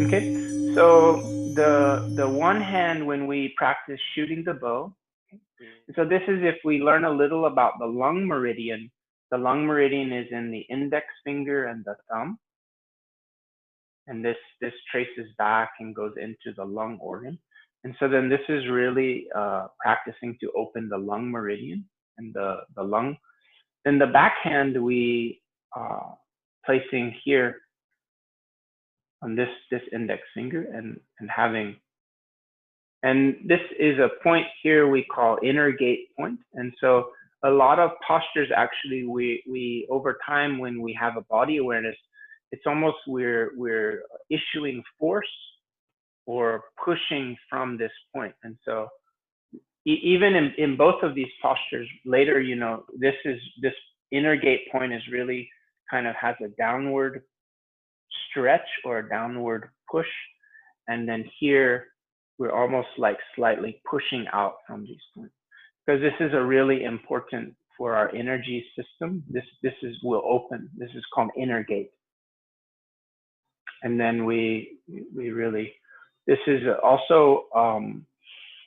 Okay, so the one hand when we practice shooting the bow. So this is if we learn a little about the lung meridian. The lung meridian is in the index finger and the thumb, and this traces back and goes into the lung organ. And so then this is really practicing to open the lung meridian and the lung. Then the backhand we placing here on this index finger and having, and this is a point here we call inner gate point. And so a lot of postures actually we over time when we have a body awareness, it's almost we're issuing force or pushing from this point. And so even in both of these postures later, you know, this inner gate point is really kind of has a downward stretch or a downward push. And then here, we're almost like slightly pushing out from these points. Because this is a really important for our energy system. This will open. This is called inner gate. And then we really, this is also,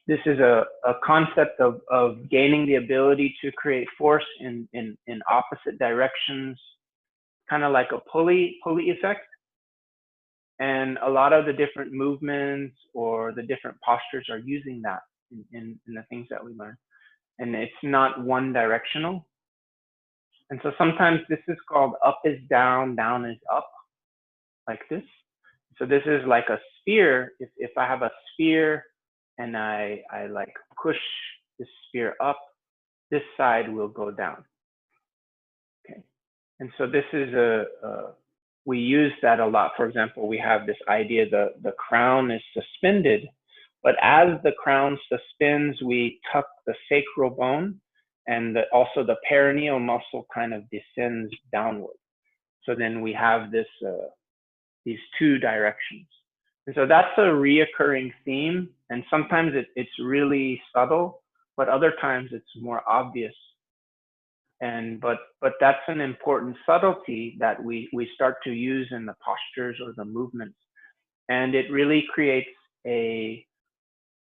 this is a concept of gaining the ability to create force in opposite directions, kind of like a pulley effect. And a lot of the different movements or the different postures are using that in the things that we learn. And it's not one directional. And so sometimes this is called up is down, down is up, like this. So this is like a sphere. If I have a sphere and I like push this sphere up, this side will go down. Okay. And so this is we use that a lot. For example, we have this idea the crown is suspended, but as the crown suspends, we tuck the sacral bone, and also the perineal muscle kind of descends downward. So then we have this these two directions. And so that's a reoccurring theme, and sometimes it's really subtle, but other times it's more obvious. And but that's an important subtlety that we start to use in the postures or the movements, and it really creates a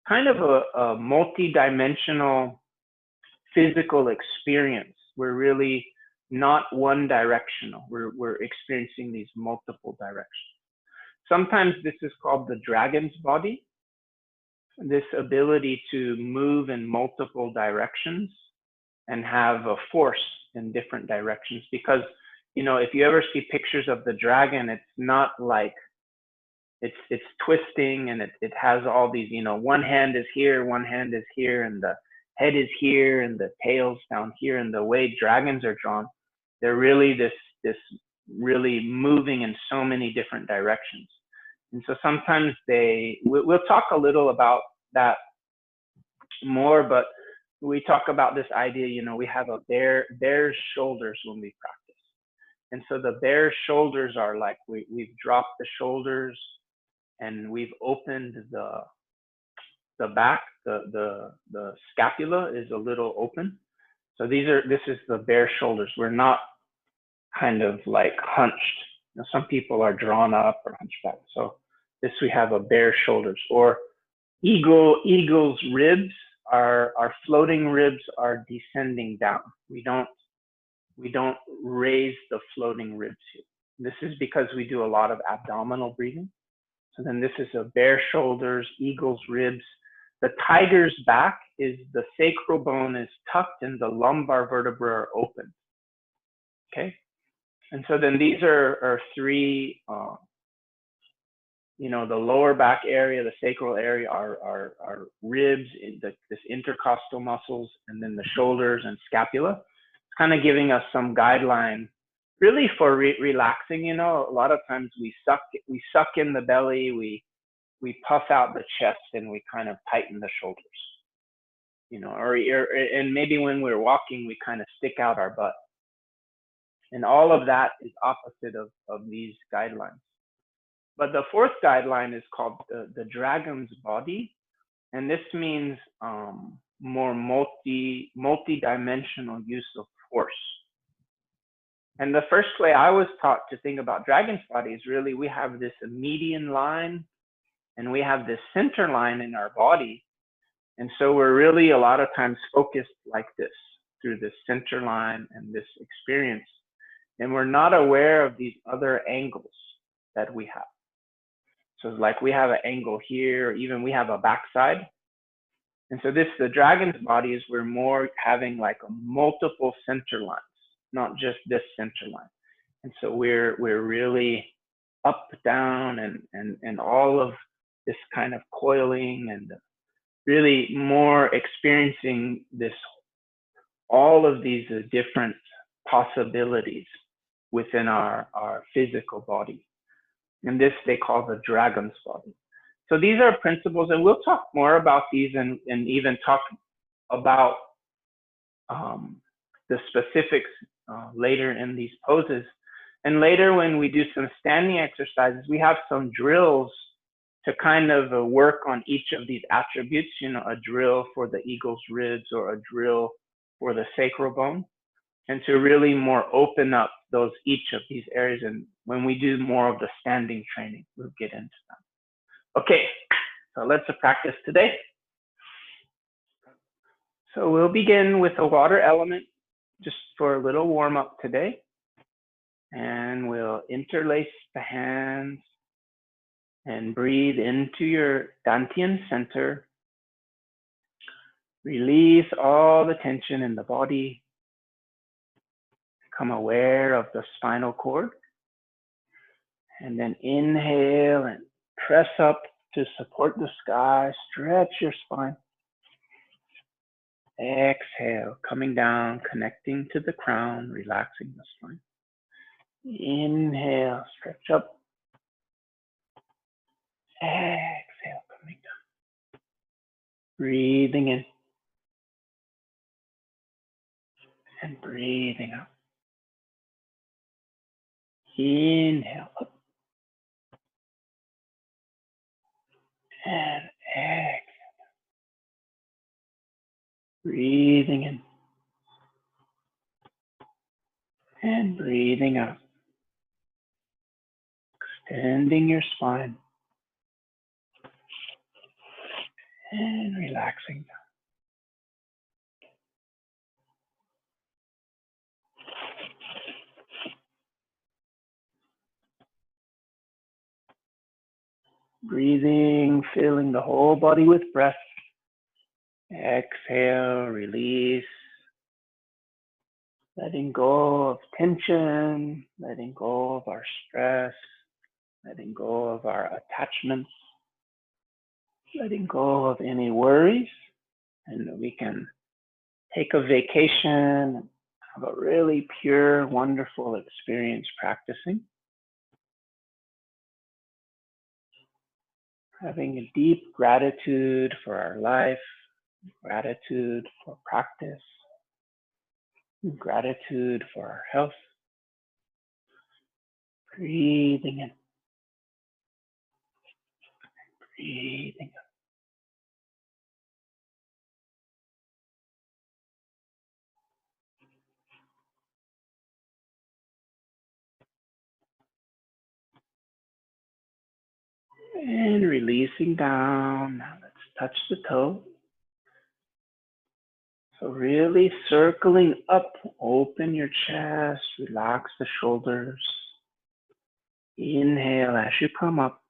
kind of a multi-dimensional physical experience. We're really not one directional. We're experiencing these multiple directions. Sometimes this is called the dragon's body, this ability to move in multiple directions and have a force in different directions. Because, you know, if you ever see pictures of the dragon, it's not like it's twisting, and it has all these, you know, one hand is here, one hand is here, and the head is here, and the tail's down here. And the way dragons are drawn, they're really this really moving in so many different directions. And so sometimes we'll talk a little about that more, but we talk about this idea, you know, we have a bear's shoulders when we practice. And so the bear's shoulders are like, we've dropped the shoulders and we've opened the back, the scapula is a little open. So this is the bear shoulders. We're not kind of like hunched. You know, some people are drawn up or hunchback. So this, we have a bear shoulders. Or eagle's ribs, our floating ribs are descending down. We don't raise the floating ribs here. This is because we do a lot of abdominal breathing. So then this is a bear shoulders, eagle's ribs. The tiger's back is the sacral bone is tucked and the lumbar vertebrae are open. Okay. And so then these are three, you know, the lower back area, the sacral area, are ribs, this intercostal muscles, and then the shoulders and scapula. It's kind of giving us some guideline, really for relaxing. You know, a lot of times we suck in the belly, we puff out the chest, and we kind of tighten the shoulders. You know, and maybe when we're walking, we kind of stick out our butt. And all of that is opposite of these guidelines. But the fourth guideline is called the dragon's body. And this means more multi-dimensional use of force. And the first way I was taught to think about dragon's body is really we have this median line and we have this center line in our body. And so we're really a lot of times focused like this through this center line and this experience. And we're not aware of these other angles that we have. So like we have an angle here, or even we have a backside. And so the dragon's body is we're more having like a multiple center lines, not just this center line. And so we're really up, down, and all of this kind of coiling and really more experiencing this, all of these different possibilities within our physical body. And this they call the dragon's body. So these are principles, and we'll talk more about these and even talk about the specifics later in these poses. And later when we do some standing exercises, we have some drills to kind of work on each of these attributes, you know, a drill for the eagle's ribs or a drill for the sacral bone, and to really more open up those, each of these areas. And when we do more of the standing training, we'll get into them. Okay, so let's practice today. So we'll begin with a water element just for a little warm up today. And we'll interlace the hands and breathe into your Dantian Center. Release all the tension in the body. Become aware of the spinal cord. And then inhale and press up to support the sky. Stretch your spine. Exhale, coming down, connecting to the crown, relaxing the spine. Inhale, stretch up. Exhale, coming down. Breathing in. And breathing out. Inhale up. And exhale. Breathing in. And breathing out. Extending your spine. And relaxing down. Breathing, filling the whole body with breath. Exhale, release. Letting go of tension, letting go of our stress, letting go of our attachments, letting go of any worries. And we can take a vacation, have a really pure, wonderful experience practicing. Having a deep gratitude for our life, gratitude for practice, gratitude for our health. Breathing in, breathing out. And releasing down. Now let's touch the toe. So really circling up, open your chest, relax the shoulders. Inhale as you come up.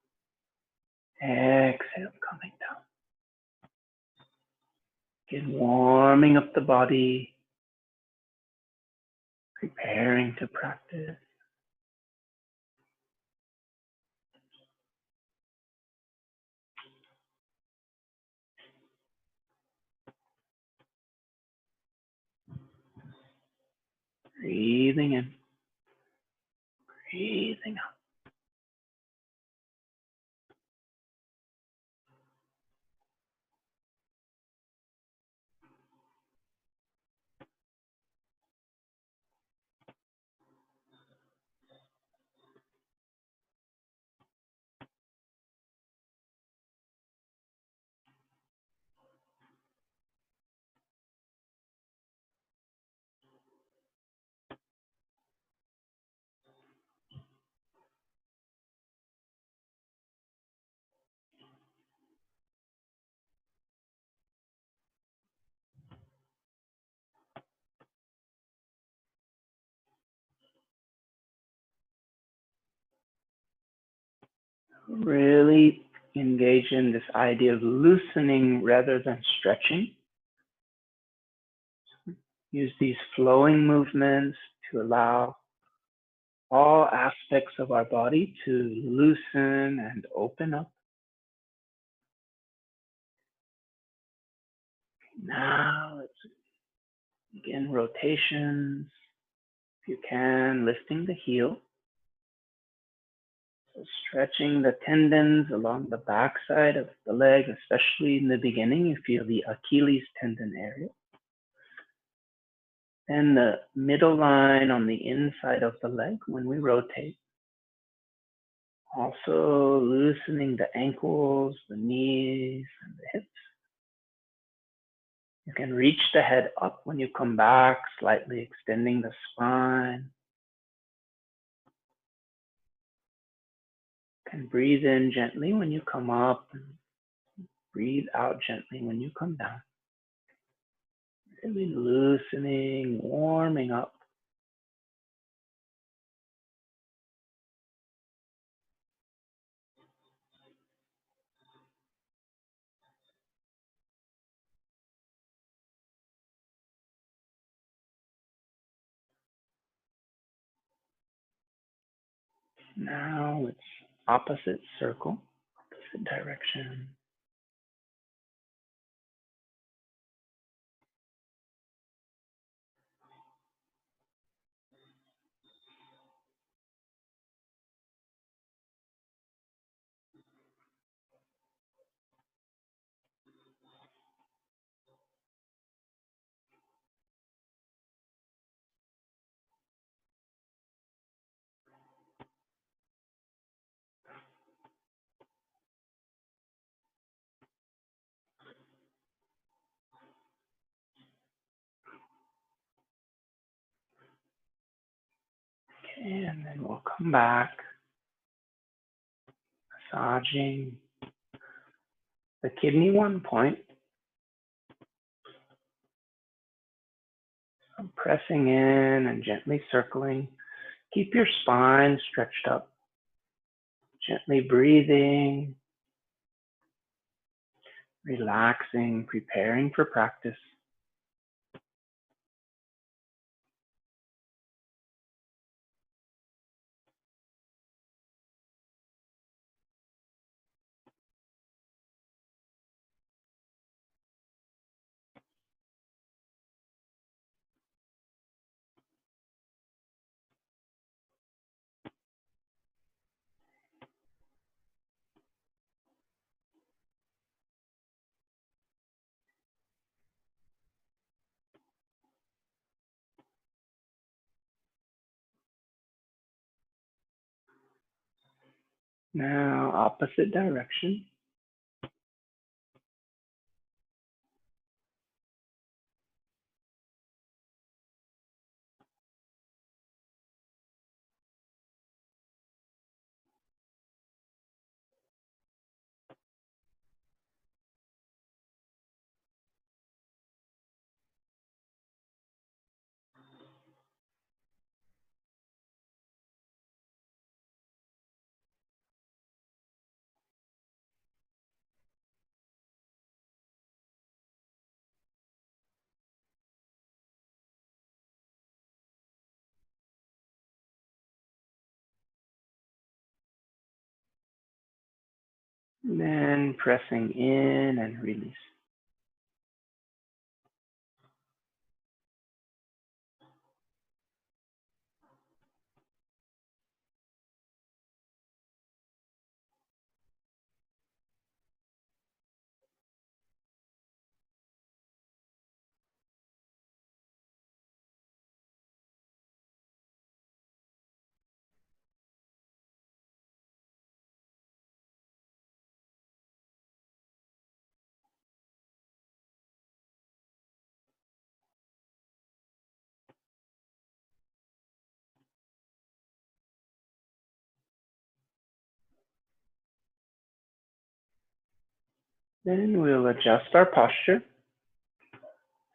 Exhale, coming down. Again, warming up the body, preparing to practice. Breathing in, breathing out. Really engage in this idea of loosening rather than stretching. Use these flowing movements to allow all aspects of our body to loosen and open up. Now let's begin rotations. If you can, lifting the heel. So stretching the tendons along the backside of the leg, especially in the beginning, you feel the Achilles tendon area. And the middle line on the inside of the leg when we rotate. Also loosening the ankles, the knees, and the hips. You can reach the head up when you come back, slightly extending the spine. You can breathe in gently when you come up, and breathe out gently when you come down. Really loosening, warming up. Now it's opposite circle, opposite direction. Okay, and then we'll come back, massaging the kidney 1 point. So pressing in and gently circling. Keep your spine stretched up. Gently breathing, relaxing, preparing for practice. Now, opposite direction. Then pressing in and release. Then we'll adjust our posture.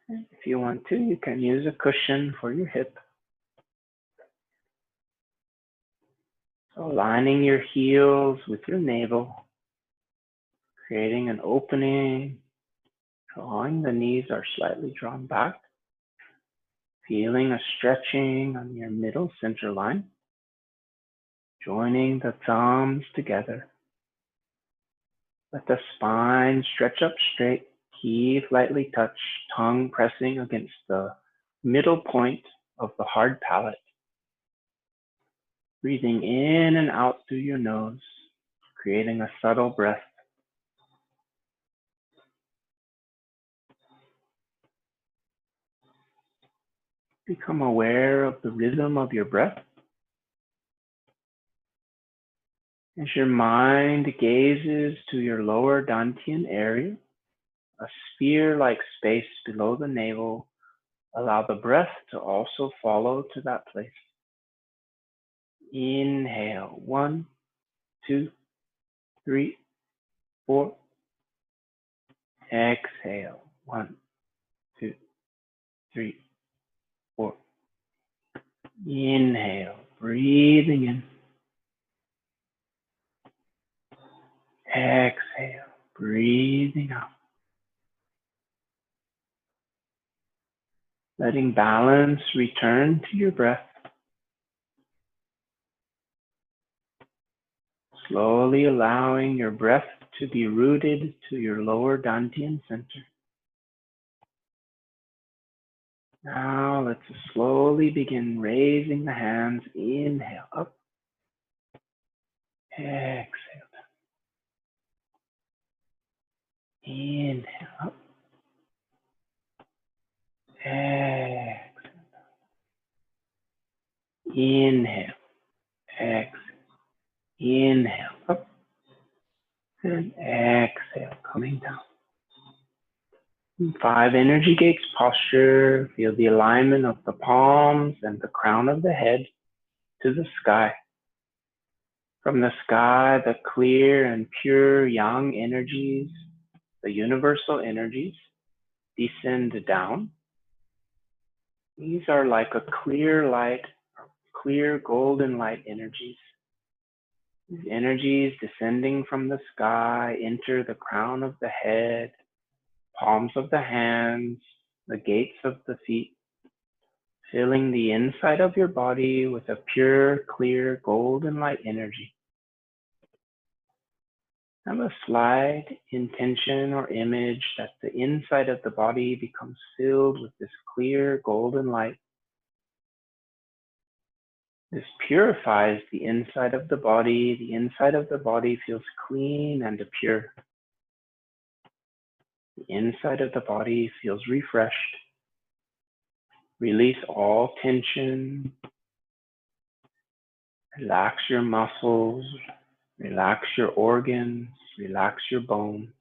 If you want to, you can use a cushion for your hip. So aligning your heels with your navel, creating an opening, drawing the knees are slightly drawn back, feeling a stretching on your middle center line, joining the thumbs together. Let the spine stretch up straight, teeth lightly touch, tongue pressing against the middle point of the hard palate. Breathing in and out through your nose, creating a subtle breath. Become aware of the rhythm of your breath. As your mind gazes to your lower Dantian area, a sphere-like space below the navel, allow the breath to also follow to that place. Inhale, 1, 2, 3, 4. Exhale, 1, 2, 3, 4. Inhale, breathing in. Exhale, breathing out. Letting balance return to your breath. Slowly allowing your breath to be rooted to your lower Dantian center. Now let's slowly begin raising the hands. Inhale up. Exhale down. Inhale up. Exhale down. Inhale. Exhale. Inhale up. And exhale, coming down. 5 energy gates posture. Feel the alignment of the palms and the crown of the head to the sky. From the sky, the clear and pure yang energies, the universal energies, descend down. These are like a clear light, clear golden light energies. These energies descending from the sky enter the crown of the head, palms of the hands, the gates of the feet, filling the inside of your body with a pure, clear, golden light energy. Have a slight intention or image that the inside of the body becomes filled with this clear, golden light. This purifies the inside of the body. The inside of the body feels clean and pure. The inside of the body feels refreshed. Release all tension. Relax your muscles. Relax your organs. Relax your bones.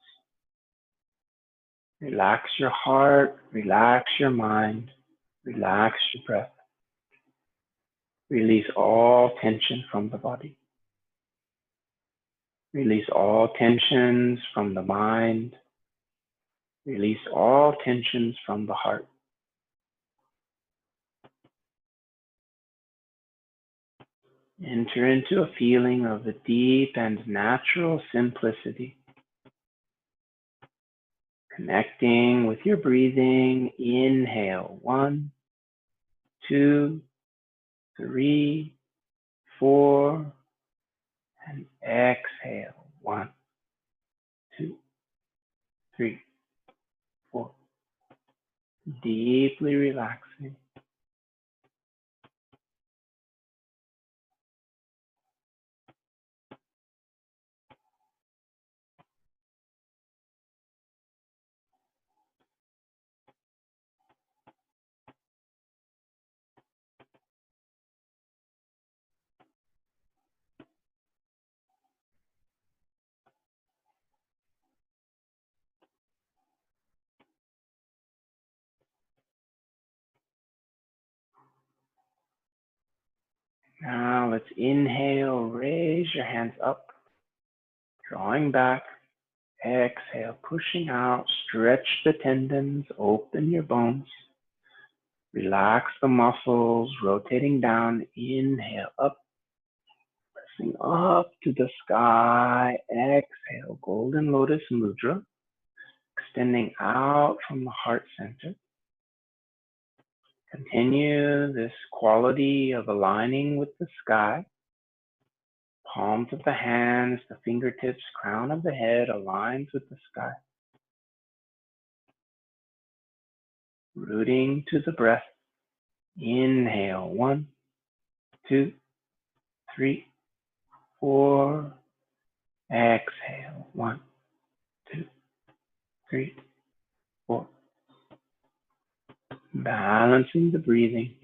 Relax your heart. Relax your mind. Relax your breath. Release all tension from the body. Release all tensions from the mind. Release all tensions from the heart. Enter into a feeling of a deep and natural simplicity. Connecting with your breathing. Inhale, 1, 2, 3, 4, and exhale, 1, 2, 3, 4. Deeply relaxing. Now let's inhale, raise your hands up, drawing back. Exhale, pushing out, stretch the tendons, open your bones. Relax the muscles, rotating down. Inhale, up, relaxing up to the sky. Exhale, Golden Lotus Mudra, extending out from the heart center. Continue this quality of aligning with the sky. Palms of the hands, the fingertips, crown of the head aligns with the sky. Rooting to the breath. Inhale, 1, 2, 3, 4. Exhale, 1, 2, 3, 4. Balancing the breathing.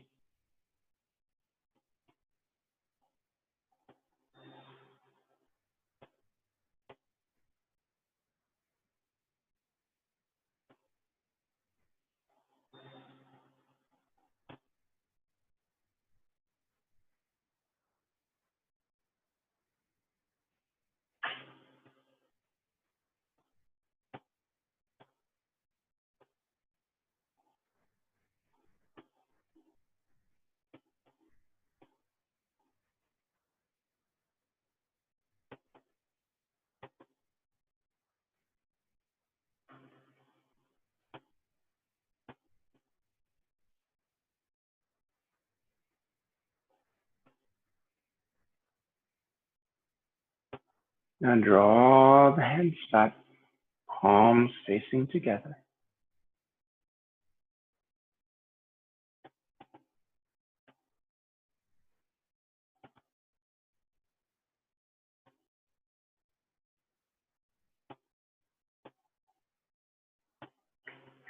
Now draw the hands back, palms facing together.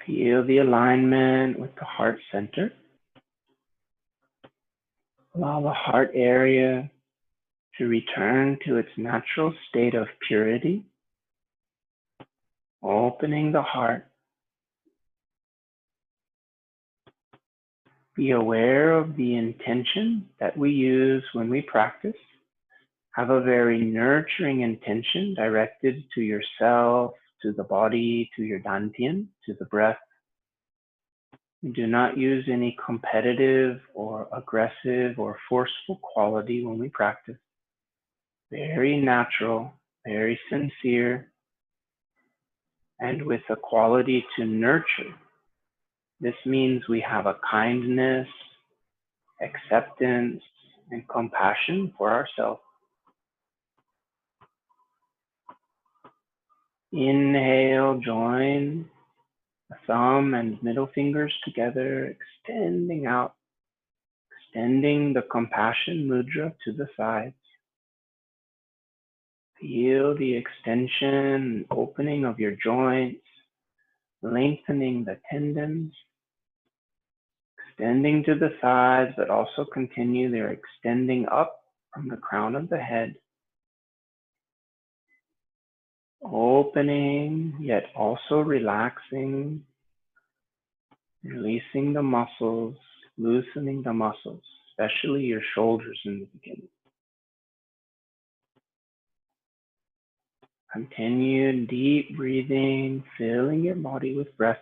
Feel the alignment with the heart center. Allow the heart area to return to its natural state of purity, opening the heart. Be aware of the intention that we use when we practice. Have a very nurturing intention directed to yourself, to the body, to your Dantian, to the breath. Do not use any competitive or aggressive or forceful quality when we practice. Very natural, very sincere, and with a quality to nurture. This means we have a kindness, acceptance, and compassion for ourselves. Inhale, join the thumb and middle fingers together, extending out, extending the compassion mudra to the sides. Feel the extension and opening of your joints, lengthening the tendons, extending to the sides, but also continue their extending up from the crown of the head. Opening, yet also relaxing, releasing the muscles, loosening the muscles, especially your shoulders in the beginning. Continue deep breathing, filling your body with breath.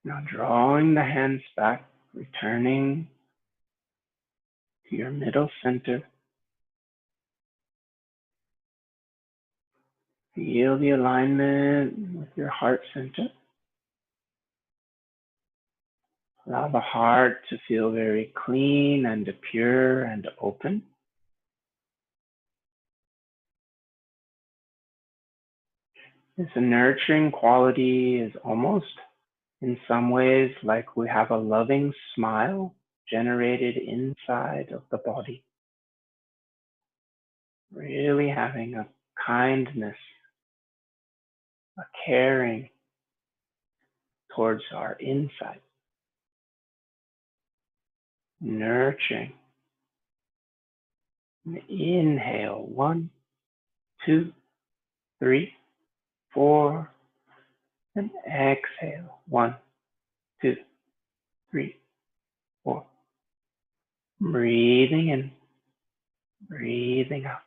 Now drawing the hands back, returning to your middle center. Feel the alignment with your heart center. Allow the heart to feel very clean and pure and open. This nurturing quality is almost in some ways like we have a loving smile generated inside of the body. Really having a kindness, a caring towards our inside. Nurturing. Inhale, 1, 2, 3, 4, and exhale, 1, 2, 3, 4. Breathing in, breathing out.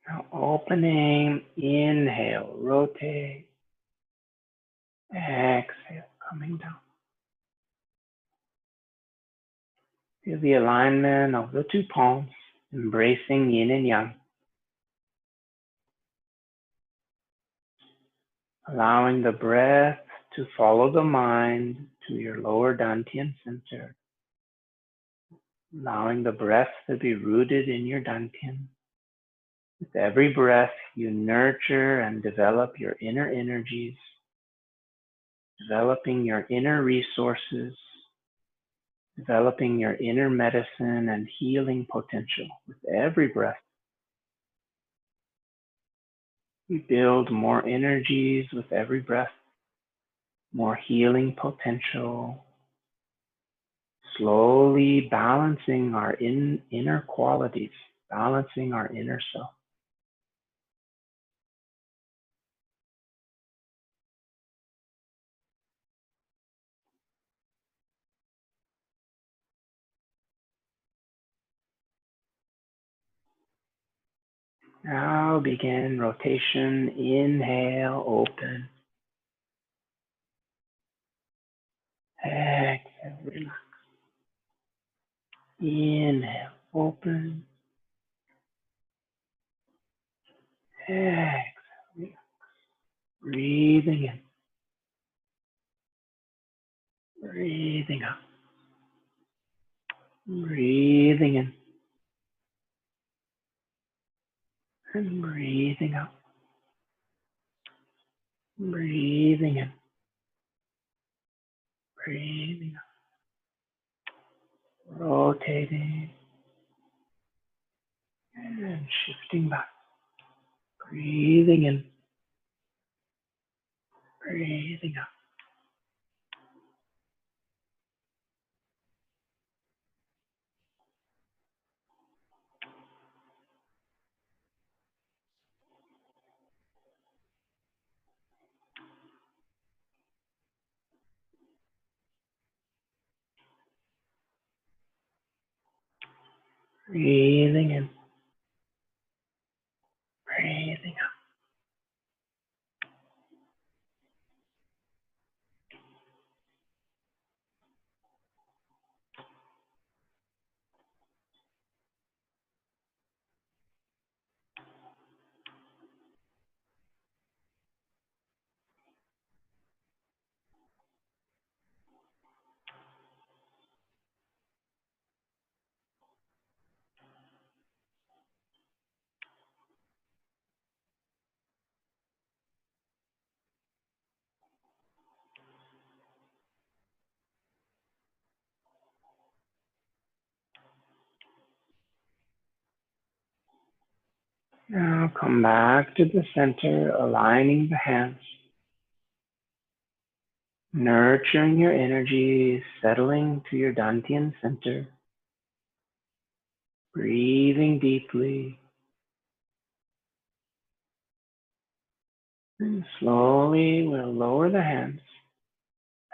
Now opening, inhale, rotate, exhale, coming down. Feel the alignment of the two palms, embracing yin and yang, allowing the breath to follow the mind to your lower Dantian Center, allowing the breath to be rooted in your Dantian. With every breath, you nurture and develop your inner energies, developing your inner resources, developing your inner medicine and healing potential. With every breath, we build more energies with every breath, more healing potential, slowly balancing our inner qualities, balancing our inner self. Now begin rotation. Inhale, open. Exhale, relax. Inhale, open. Exhale, relax. Breathing in, breathing out. Breathing in and breathing out. Breathing in, breathing out. Rotating and shifting back. Breathing in, breathing out. Breathing in, breathing out. Now come back to the center, aligning the hands, nurturing your energy, settling to your Dantian Center, breathing deeply, and slowly we'll lower the hands,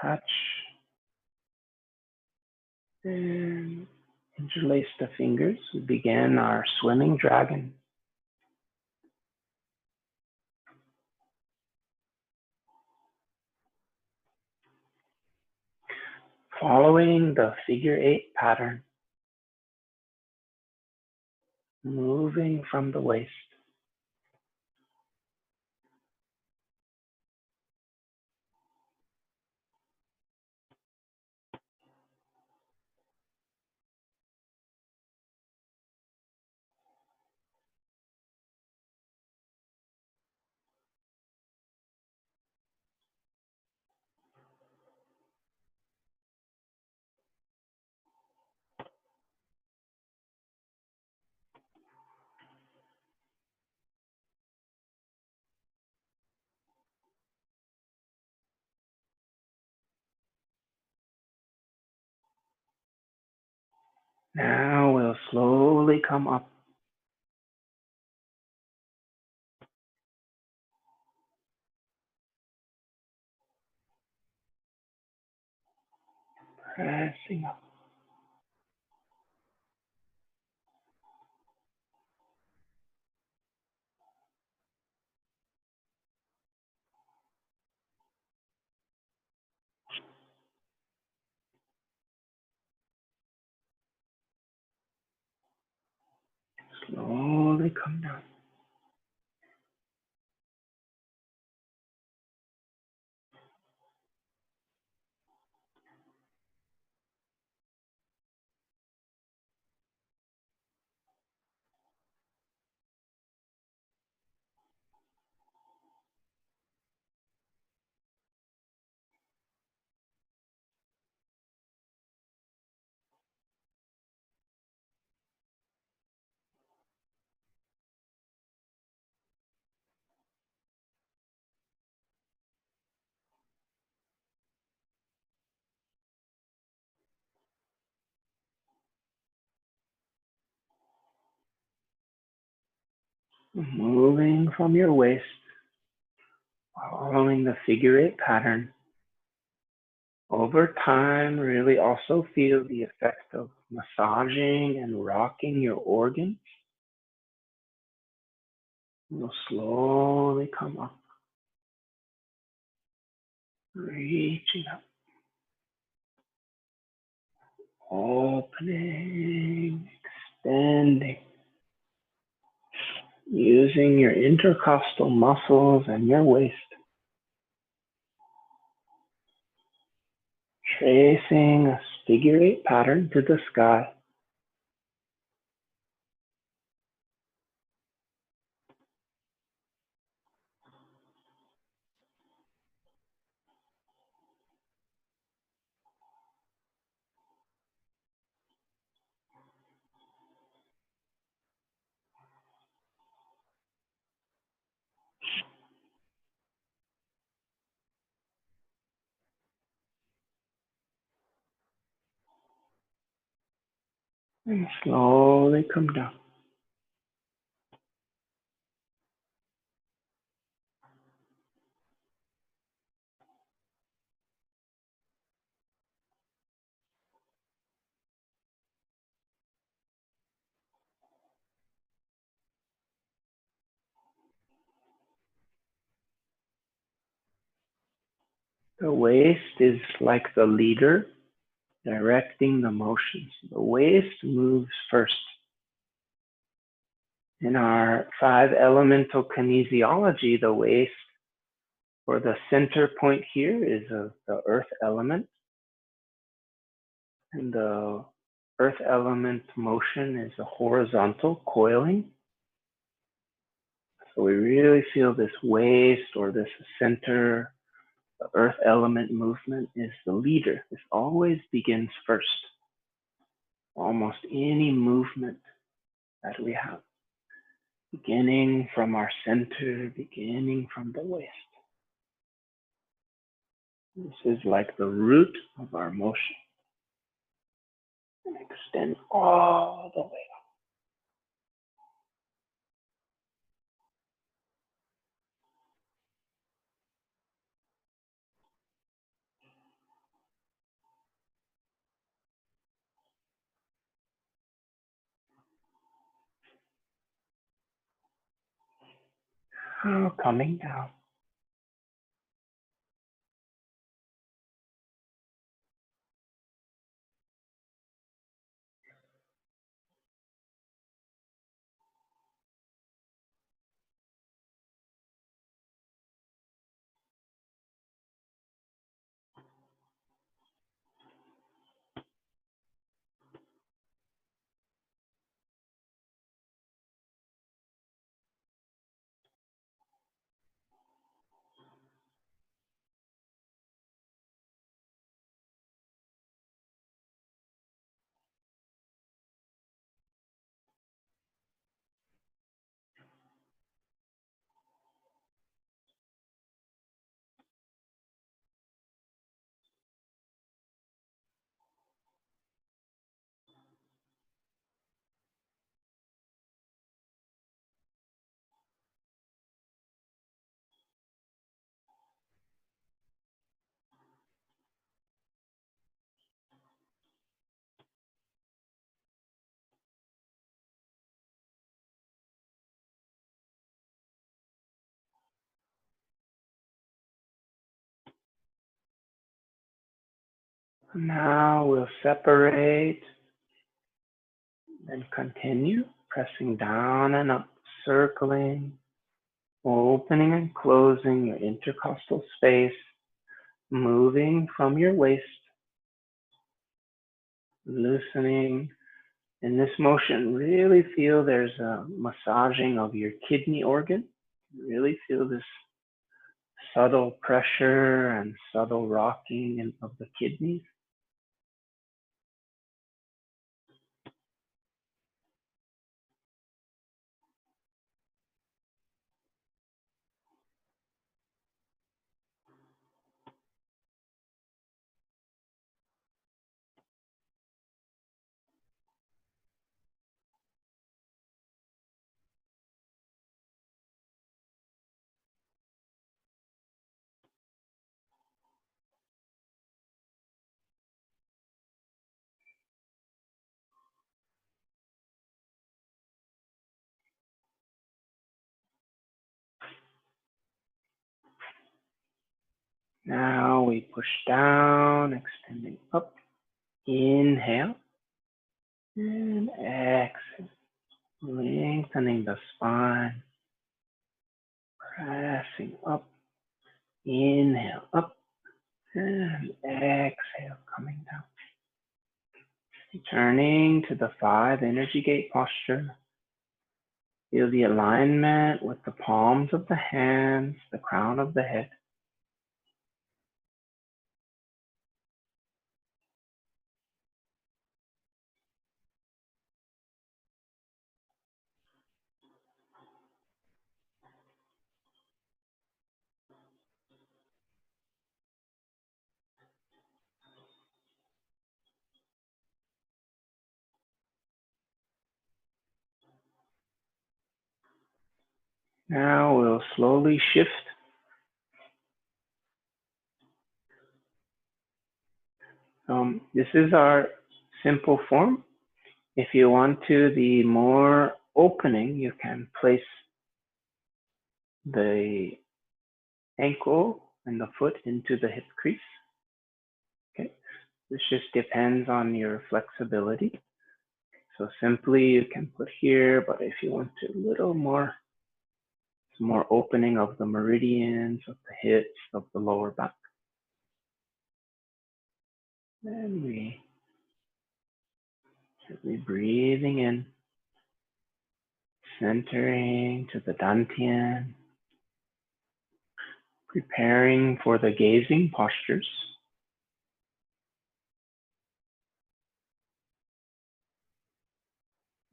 touch, and interlace the fingers. We begin our swimming dragon. Following the figure 8 pattern, moving from the waist. Now we'll slowly come up, Pressing up. Slowly come down. Moving from your waist, following the figure eight pattern. Over time, really also feel the effect of massaging and rocking your organs. You'll slowly come up, reaching up, opening, extending, using your intercostal muscles and your waist, tracing a figure eight pattern to the sky. And slowly come down. The waist is like the leader directing the motions. The waist moves first. In our five elemental kinesiology, the waist, or the center point here, is the earth element. And the earth element motion is a horizontal coiling. So we really feel this waist or this center. The earth element movement is the leader. This always begins first. Almost any movement that we have, beginning from our center, beginning from the waist. This is like the root of our motion. And extend all the way up. Coming down. Now we'll separate and continue pressing down and up, circling, opening and closing your intercostal space, moving from your waist, loosening. In this motion, really feel there's a massaging of your kidney organ. Really feel this subtle pressure and subtle rocking of the kidneys. Now we push down, extending up. Inhale and exhale, lengthening the spine, pressing up. Inhale up and exhale, coming down. Returning to the 5 energy gate posture. Feel the alignment with the palms of the hands, the crown of the head. Now we'll slowly shift. This is our simple form. If you want to, the more opening, you can place the ankle and the foot into the hip crease. Okay, this just depends on your flexibility. So simply you can put here, but if you want to a little more, some more opening of the meridians, of the hips, of the lower back. And we gently breathing in, centering to the Dantian, preparing for the gazing postures.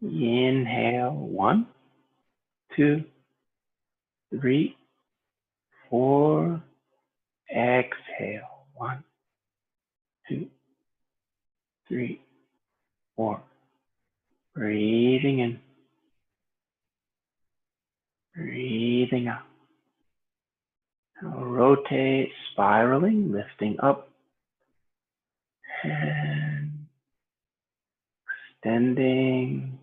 Inhale, 1, 2, 3, 4. Exhale, 1, 2, 3, 4. Breathing in, breathing out. Now rotate, spiraling, lifting up, and extending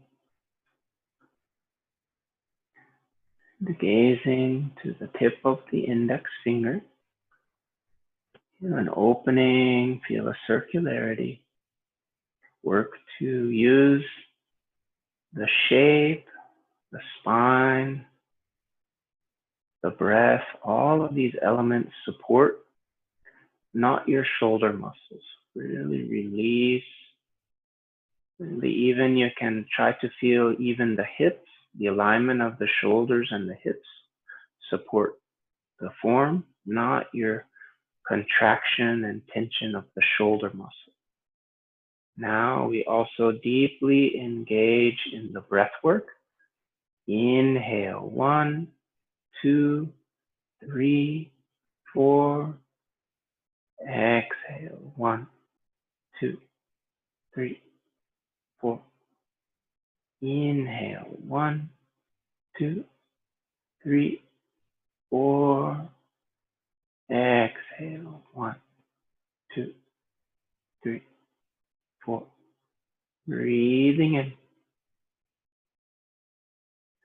the gazing to the tip of the index finger. Feel an opening, feel a circularity. Work to use the shape, the spine, the breath, all of these elements support, not your shoulder muscles. Really release. Really even you can try to feel even the hips, the alignment of the shoulders and the hips support the form, not your contraction and tension of the shoulder muscle. Now we also deeply engage in the breath work. Inhale, 1, 2, 3, 4. Exhale, 1, 2, 3, 4. Inhale, 1, 2, 3, 4. Exhale, 1, 2, 3, 4. Breathing in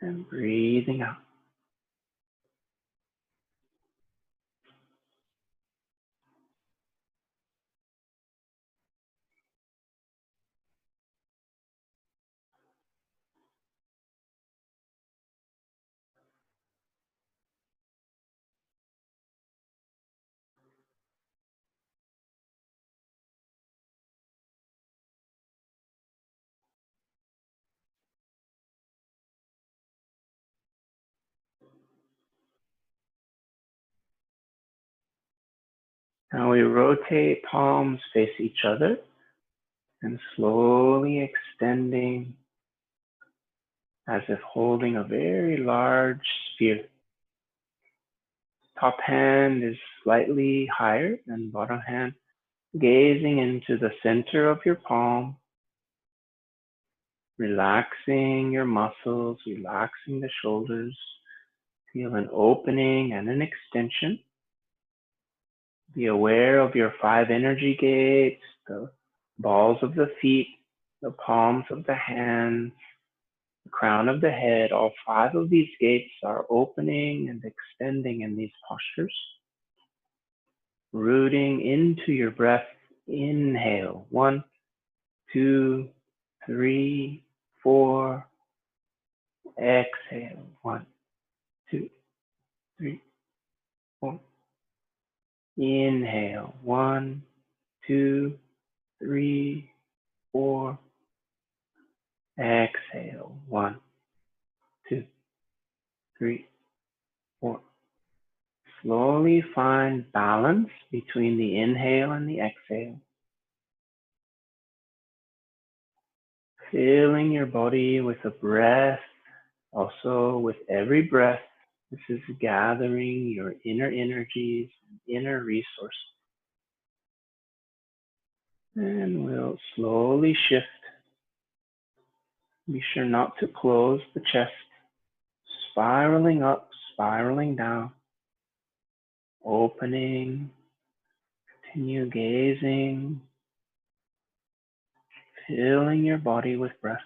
and breathing out. Now we rotate, palms face each other, and slowly extending as if holding a very large sphere. Top hand is slightly higher than bottom hand, gazing into the center of your palm, relaxing your muscles, relaxing the shoulders. Feel an opening and an extension. Be aware of your 5 energy gates, the balls of the feet, the palms of the hands, the crown of the head. All 5 of these gates are opening and extending in these postures. Rooting into your breath. Inhale. 1, 2, 3, 4. Exhale. 1, 2, 3, 4. Inhale. 1, 2, 3, 4. Exhale. 1, 2, 3, 4. Slowly find balance between the inhale and the exhale. Filling your body with a breath. Also, with every breath, this is gathering your inner energies, inner resources. And we'll slowly shift. Be sure not to close the chest. Spiraling up, spiraling down. Opening. Continue gazing. Filling your body with breath.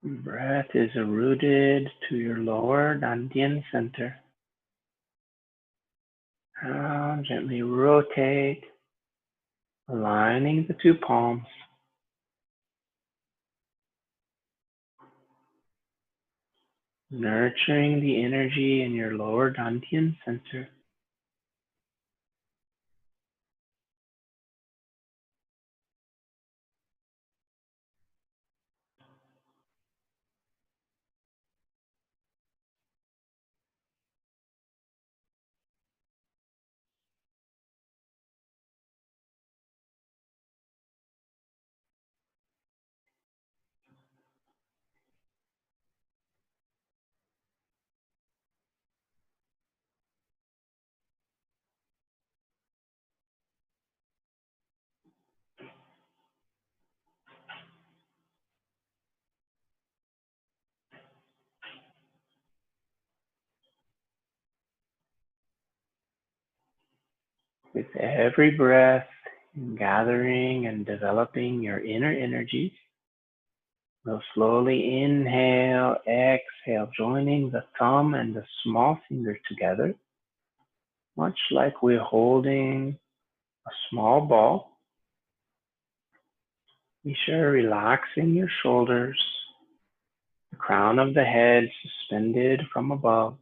Breath is rooted to your lower Dantian Center. Now gently rotate, aligning the 2 palms. Nurturing the energy in your lower Dantian Center. With every breath, gathering and developing your inner energies. We'll slowly inhale, exhale, joining the thumb and the small finger together, much like we're holding a small ball. Be sure relaxing your shoulders, the crown of the head suspended from above.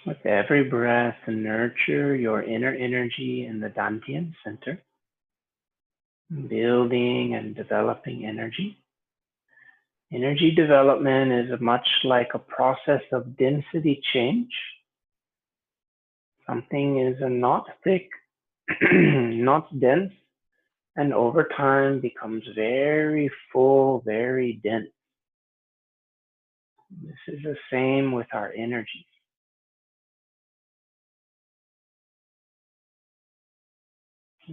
With every breath, nurture your inner energy in the Dantian Center, building and developing energy. Energy development is much like a process of density change. Something is not thick, not dense, and over time becomes very full, very dense. This is the same with our energies.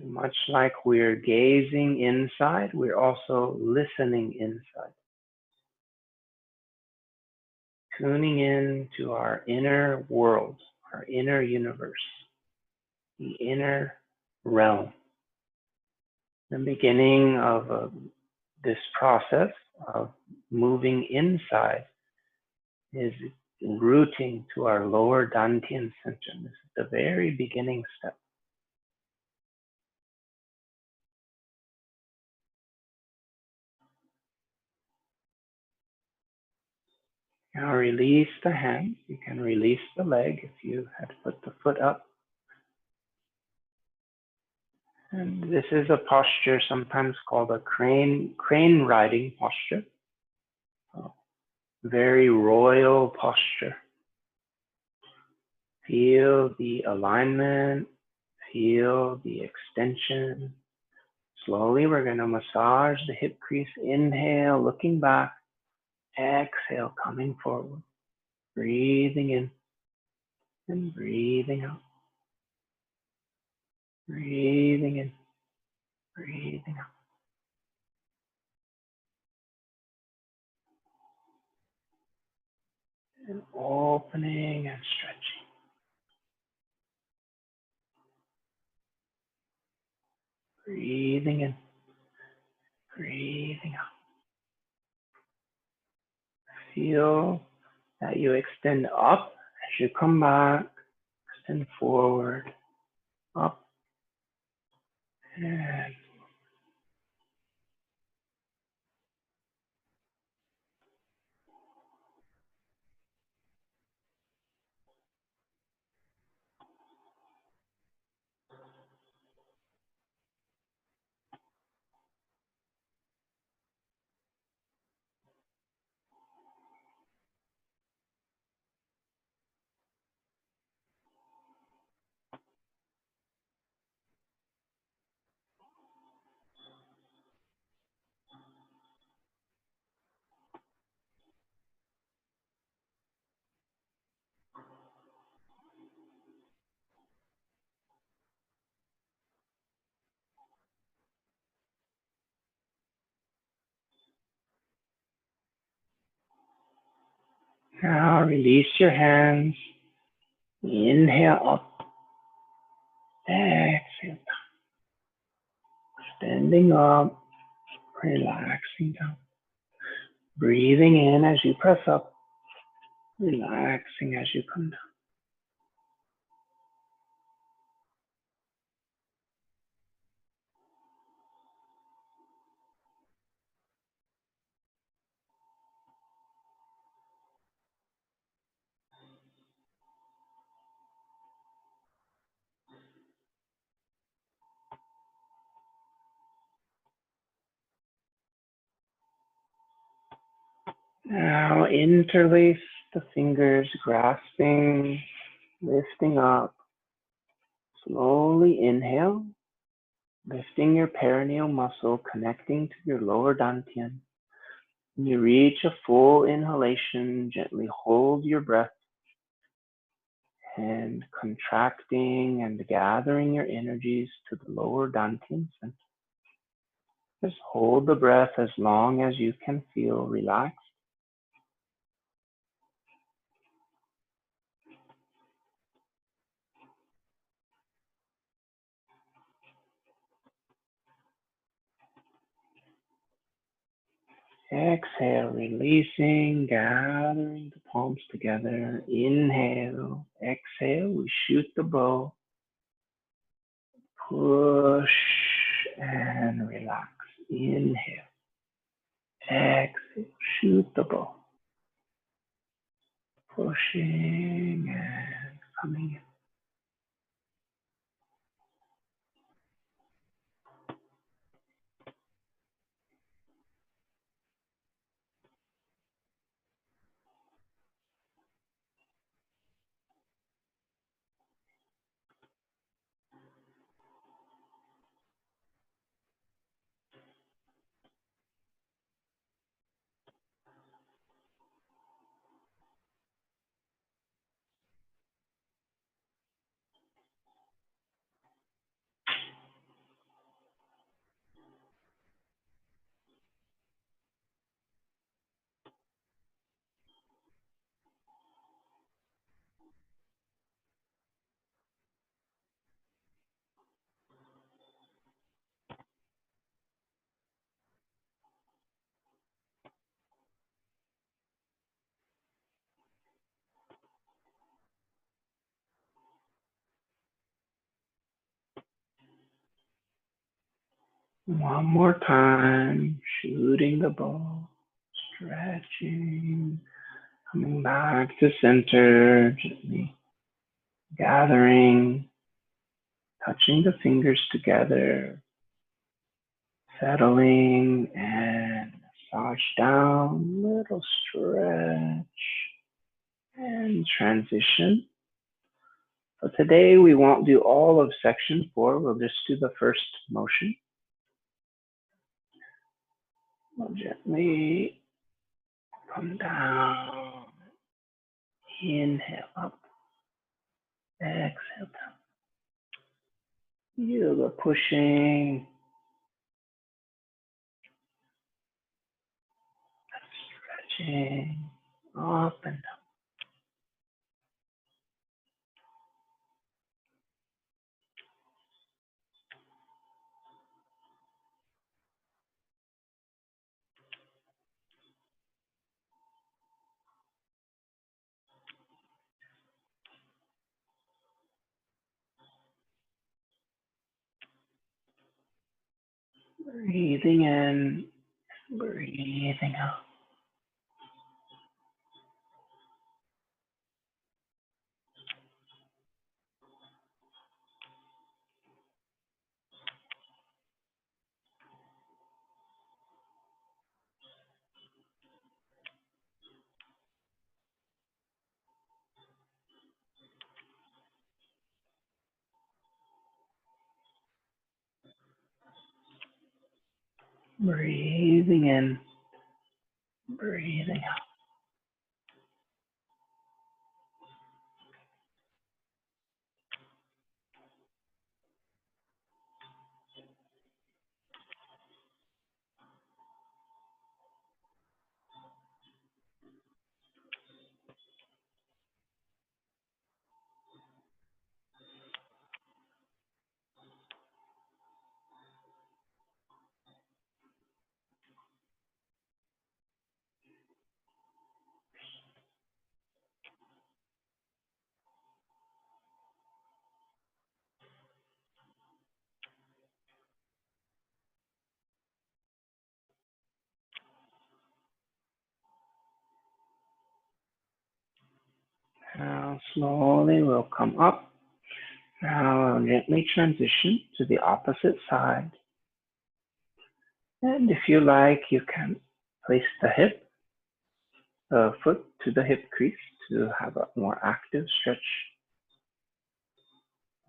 Much like we're gazing inside, we're also listening inside. Tuning in to our inner world, our inner universe, the inner realm. The beginning of this process of moving inside is rooting to our lower Dantian Center. This is the very beginning step. Now release the hands. You can release the leg if you had put the foot up. And this is a posture sometimes called a crane riding posture. Very royal posture. Feel the alignment, feel the extension. Slowly, we're going to massage the hip crease. Inhale, looking back. Exhale, coming forward. Breathing in and breathing out. Breathing in, breathing out. And opening and stretching. Breathing in, breathing out. Feel that you extend up as you come back, extend forward, up, and now release your hands. Inhale up, exhale down. Extending up, relaxing down. Breathing in as you press up, relaxing as you come down. Now interlace the fingers, grasping, lifting up. Slowly inhale, lifting your perineal muscle, connecting to your lower dantian. When you reach a full inhalation, gently hold your breath and contracting and gathering your energies to the lower dantian center. Just hold the breath as long as you can feel relaxed. Exhale, releasing, gathering the palms together. Inhale, exhale, we shoot the bow. Push and relax. Inhale, exhale, shoot the bow. Pushing and coming in. One more time, shooting the ball, stretching, coming back to center, gently gathering, touching the fingers together, settling and massage down, little stretch and transition. So today we won't do all of section 4, we'll just do the first motion. We'll gently come down, inhale up, exhale down. Yoga pushing, stretching, up and down. Breathing in, breathing out. Breathing in, breathing out. Now slowly we'll come up. Now I'll gently transition to the opposite side. And if you like, you can place the foot to the hip crease to have a more active stretch.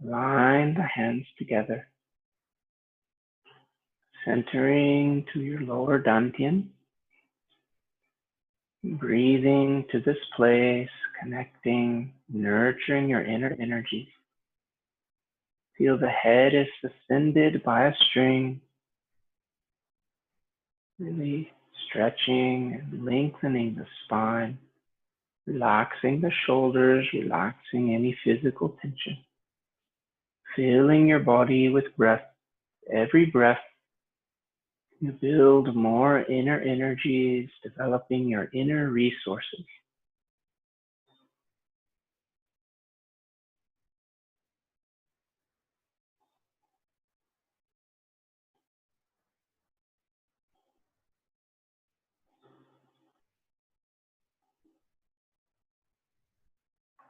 Line the hands together, centering to your lower dantian. Breathing to this place, connecting, nurturing your inner energies. Feel the head is suspended by a string, really stretching and lengthening the spine, relaxing the shoulders, relaxing any physical tension. Filling your body with breath. Every breath, you build more inner energies, developing your inner resources.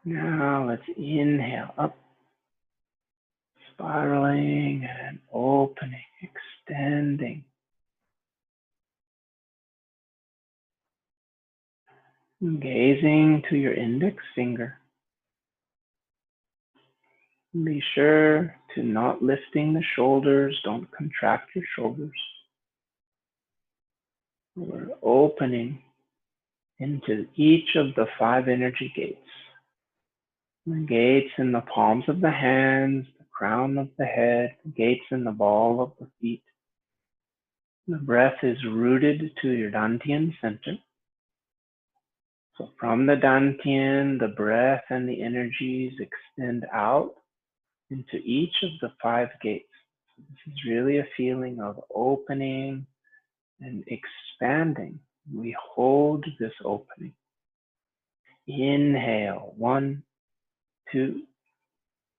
Now let's inhale up, spiraling and opening, extending. Gazing to your index finger. Be sure to not lifting the shoulders, don't contract your shoulders. We're opening into each of the 5 energy gates. The gates in the palms of the hands, the crown of the head, the gates in the ball of the feet. The breath is rooted to your Dantian Center. So from the Dantian, the breath and the energies extend out into each of the 5 gates. So this is really a feeling of opening and expanding. We hold this opening. Inhale, 1, 2,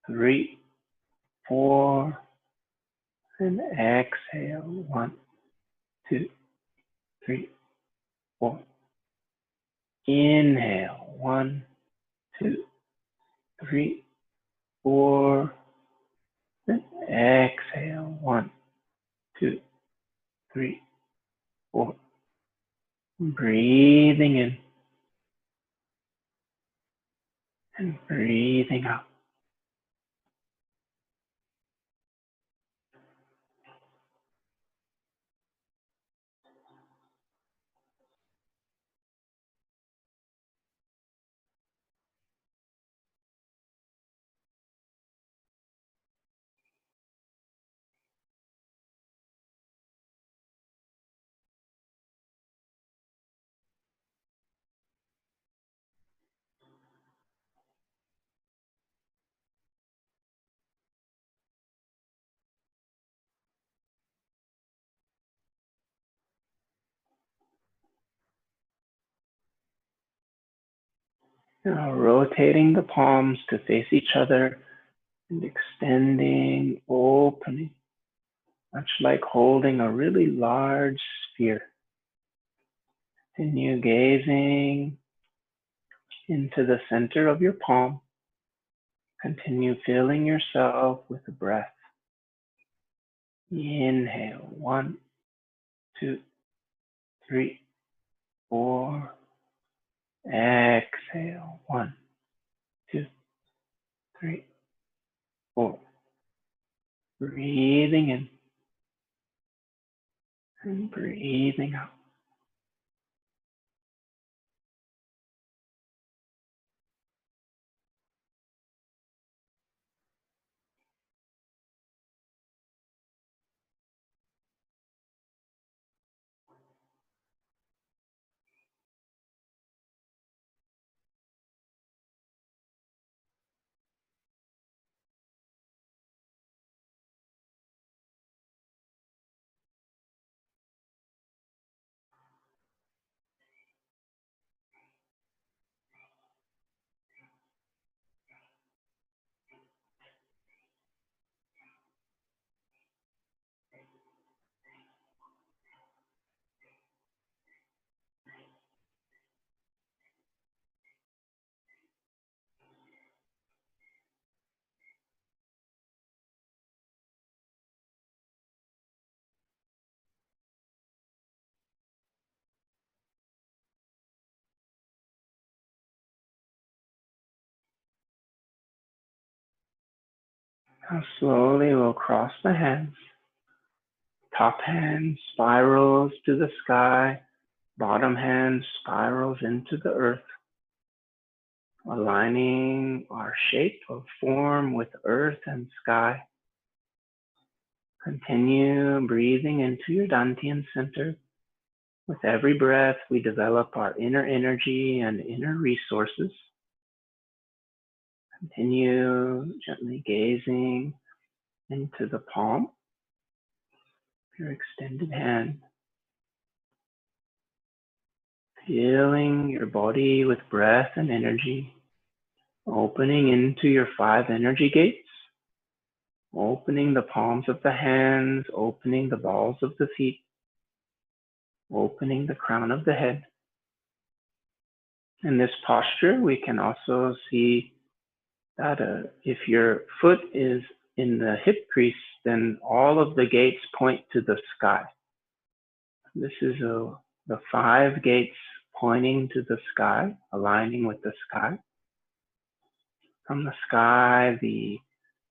3, 4, And exhale. 1, 2, 3, 4. Inhale. 1, 2, 3, 4. Then exhale. 1, 2, 3, 4. Breathing in and breathing out. Now rotating the palms to face each other and extending, opening, much like holding a really large sphere. Continue gazing into the center of your palm. Continue filling yourself with the breath. Inhale. 1, 2, 3, 4. Exhale. 1, 2, 3, 4. Breathing in and breathing out. Now slowly we'll cross the hands. Top hand spirals to the sky. Bottom hand spirals into the earth, aligning our shape of form with earth and sky. Continue breathing into your Dantian Center. With every breath, we develop our inner energy and inner resources. Continue gently gazing into the palm of your extended hand, filling your body with breath and energy, opening into your 5 energy gates, opening the palms of the hands, opening the balls of the feet, opening the crown of the head. In this posture, we can also see that if your foot is in the hip crease, then all of the gates point to the sky. This is the 5 gates pointing to the sky, aligning with the sky. From the sky, the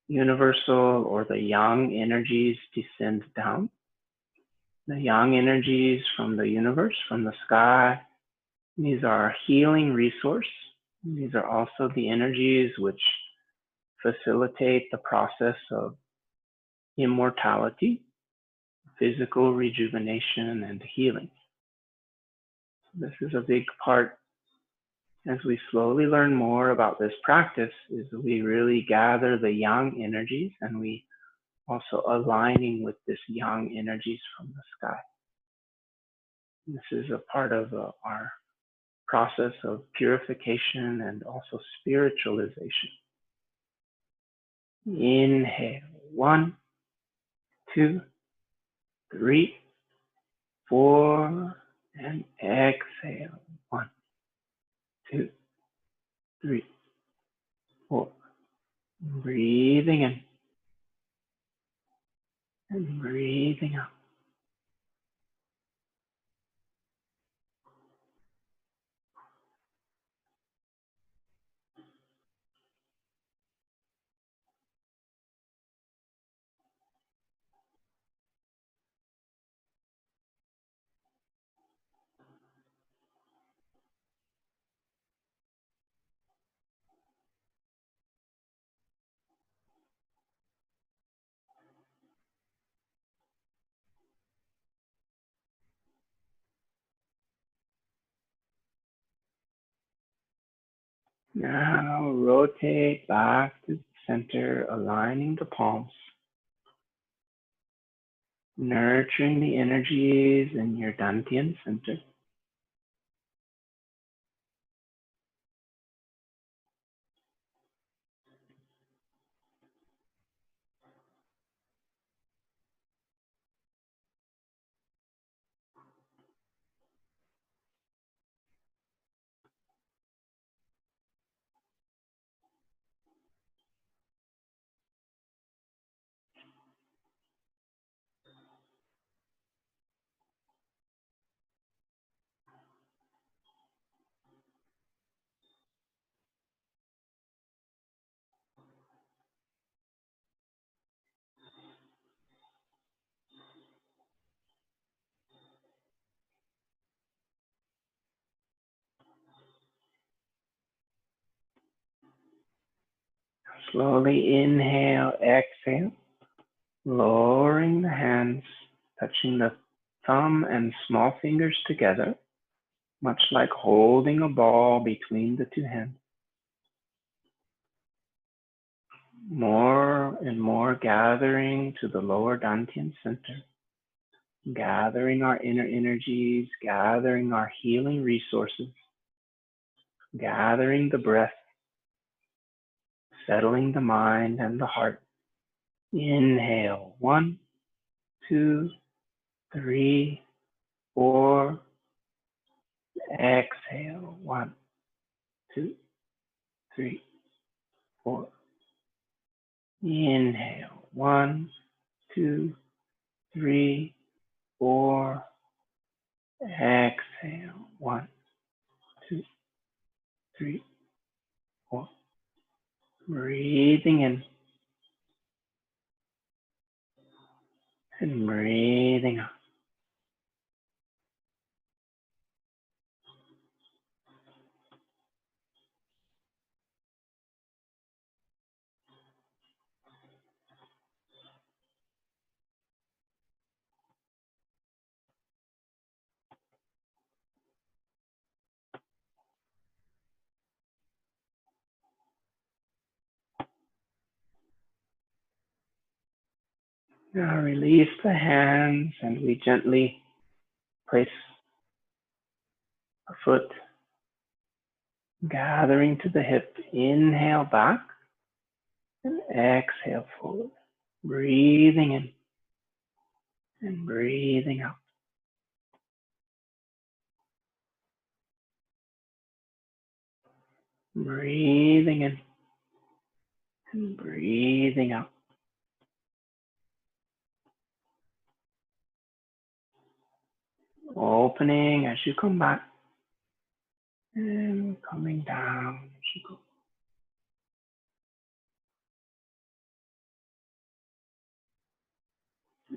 universal or the yang energies descend down. The yang energies from the universe, from the sky, these are our healing resource. These are also the energies which facilitate the process of immortality, physical rejuvenation, and healing. This is a big part as we slowly learn more about this practice, is we really gather the yang energies and we also aligning with this yang energies from the sky. This is a part of our process of purification and also spiritualization. Inhale. 1, 2, 3, 4, and exhale. 1, 2, 3, 4. Breathing in and breathing out. Now rotate back to the center, aligning the palms, nurturing the energies in your Dantian Center. Slowly inhale, exhale, lowering the hands, touching the thumb and small fingers together, much like holding a ball between the two hands. More and more gathering to the lower Dantian Center, gathering our inner energies, gathering our healing resources, gathering the breath, settling the mind and the heart. Inhale, 1, 2, 3, 4. Exhale, 1, 2, 3, 4. Inhale, 1, 2, 3, 4. Exhale, 1, 2, 3, 4. Breathing in and breathing out. Now release the hands and we gently place a foot gathering to the hip. Inhale back and exhale forward. Breathing in and breathing out. Breathing in and breathing out. Opening as you come back and coming down as you go.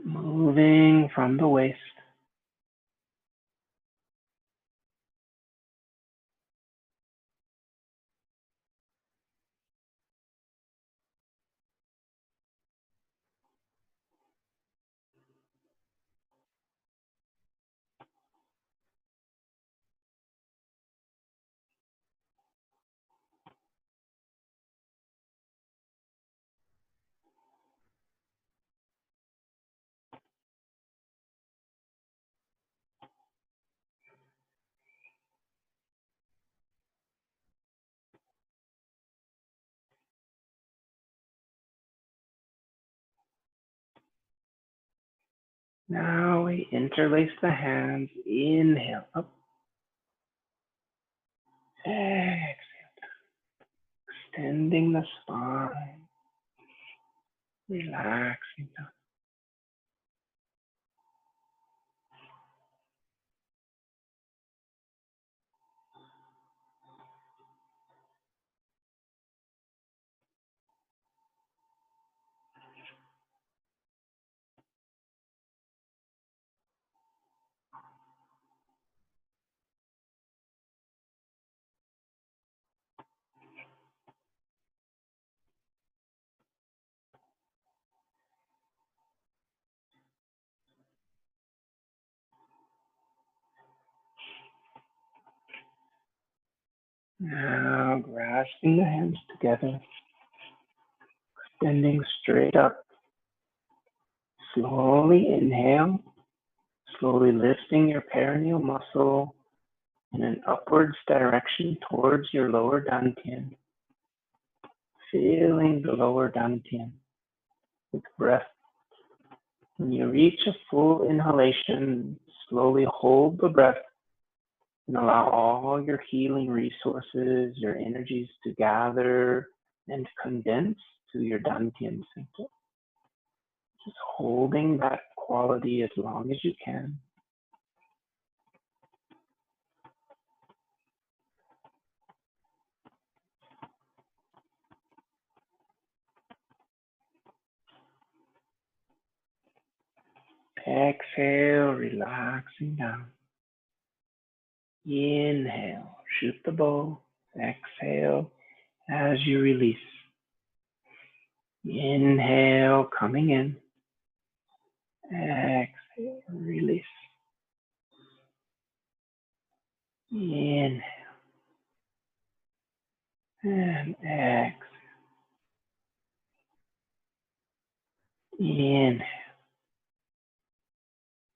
Moving from the waist. Now we interlace the hands. Inhale up. Exhale. Extending the spine. Relaxing down. Now grasping the hands together. Extending straight up. Slowly inhale. Slowly lifting your perineal muscle in an upwards direction towards your lower dantian. Feeling the lower dantian with breath. When you reach a full inhalation, slowly hold the breath and allow all your healing resources, your energies to gather and condense to your Dantian center. Just holding that quality as long as you can. Exhale, relaxing down. Inhale, shoot the bow. Exhale as you release. Inhale, coming in. Exhale, release. Inhale and exhale. Inhale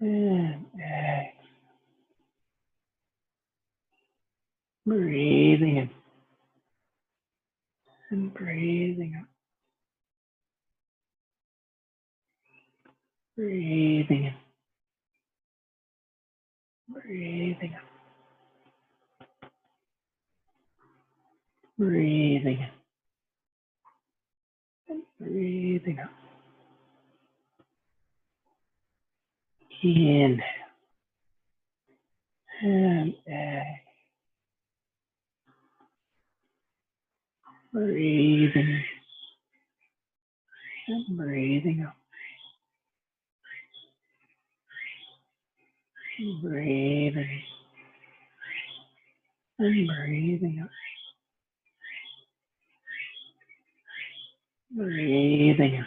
and exhale. Breathing in and breathing out. Breathing in. Breathing out. Breathing in and breathing out. Inhale and exhale. Breathing in and breathing out. Breathing in and breathing out. Breathing in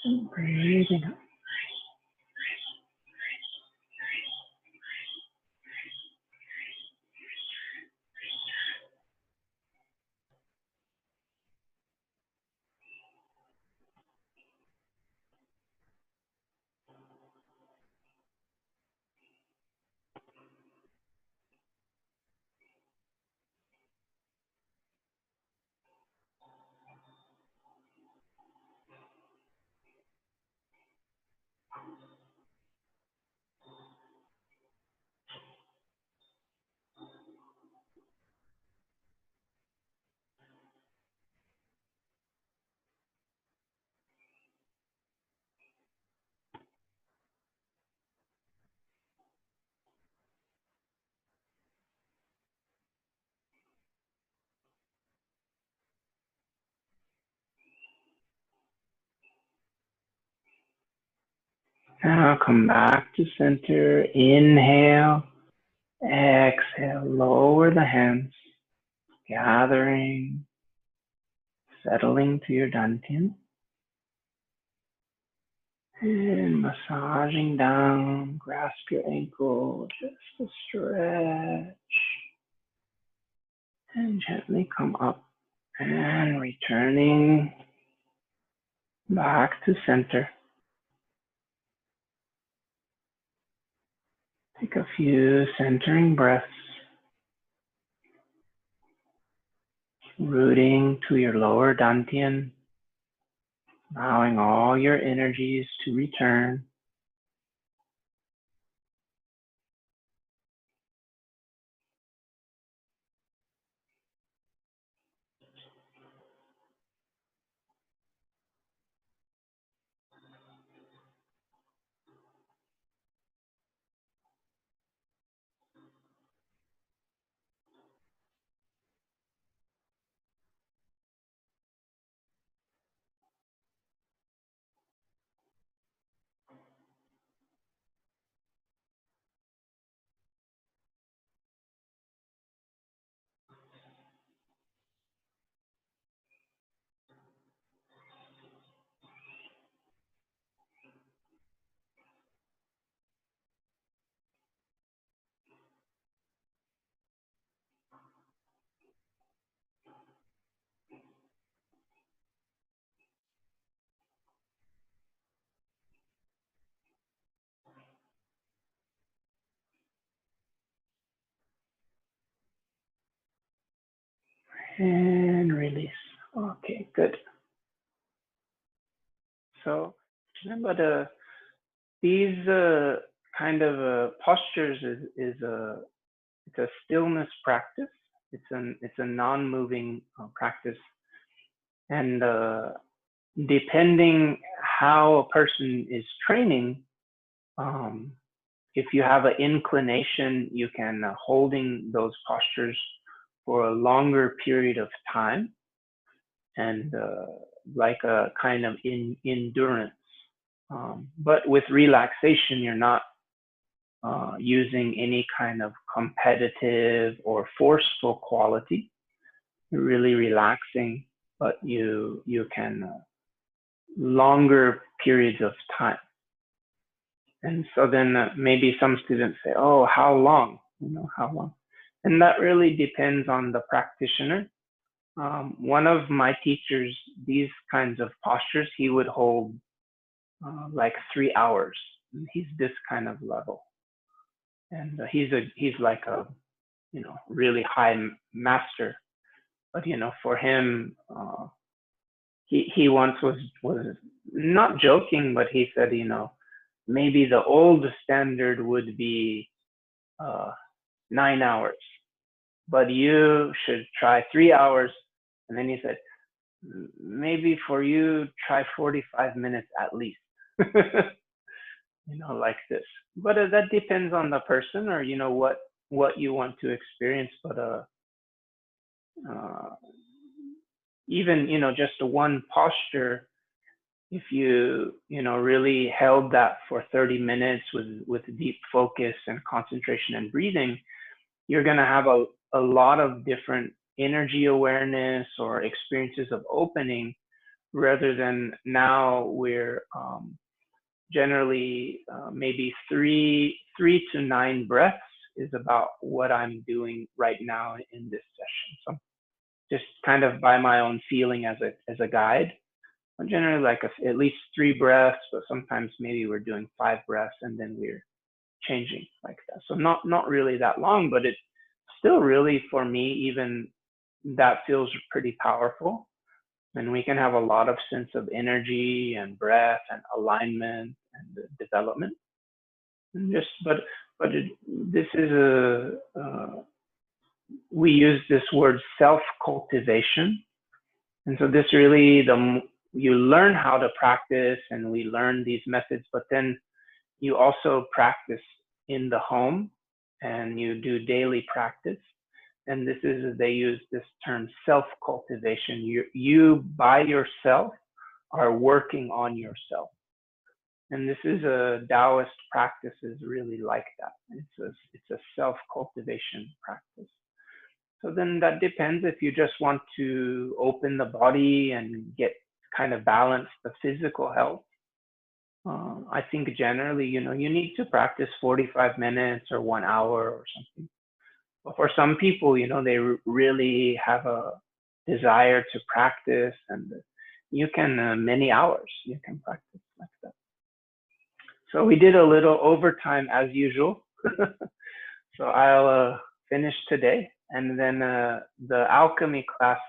and breathing out. Now come back to center. Inhale. Exhale. Lower the hands. Gathering. Settling to your dantian. And massaging down. Grasp your ankle. Just a stretch. And gently come up. And returning back to center. Take a few centering breaths, rooting to your lower dantian. allowing all your energies to return. And release. Okay, good. So, but these kind of postures is a it's a stillness practice. It's a non-moving practice, and depending how a person is training, um, if you have an inclination, you can holding those postures for a longer period of time, and like a kind of endurance. But with relaxation, you're not using any kind of competitive or forceful quality. You're really relaxing, but you can longer periods of time. And so then maybe some students say, "Oh, how long? How long?" And that really depends on the practitioner. One of my teachers, these kinds of postures, he would hold like 3 hours. He's this kind of level, and he's like a really high master. But for him, he once was not joking, but he said, maybe the old standard would be 9 hours, but you should try 3 hours. And then he said, maybe for you, try 45 minutes at least. Like this. But that depends on the person, or what you want to experience. But even just one posture, if you really held that for 30 minutes with deep focus and concentration and breathing, you're going to have a lot of different energy awareness or experiences of opening, rather than now we're generally maybe 3 to 9 breaths is about what I'm doing right now in this session. So just kind of by my own feeling as a guide, I'm generally like at least 3 breaths, but sometimes maybe we're doing 5 breaths and then we're changing like that. So not really that long, but it's still really, for me, even that feels pretty powerful. And we can have a lot of sense of energy and breath and alignment and development. And this is we use this word self-cultivation. And so this really, you learn how to practice, and we learn these methods, but then you also practice in the home and you do daily practice. And they use this term self-cultivation. You by yourself are working on yourself. And this is a Taoist practice is really like that. It's a self-cultivation practice. So then that depends if you just want to open the body and get kind of balance the physical health. I think generally, you need to practice 45 minutes or 1 hour or something. But for some people, they really have a desire to practice, and you can many hours you can practice like that. So we did a little overtime as usual. So I'll finish today, and then the alchemy class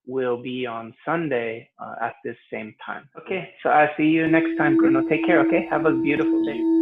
will be on Sunday at this same time. Okay, so I'll see you next time, Bruno. Take care, okay? Have a beautiful day.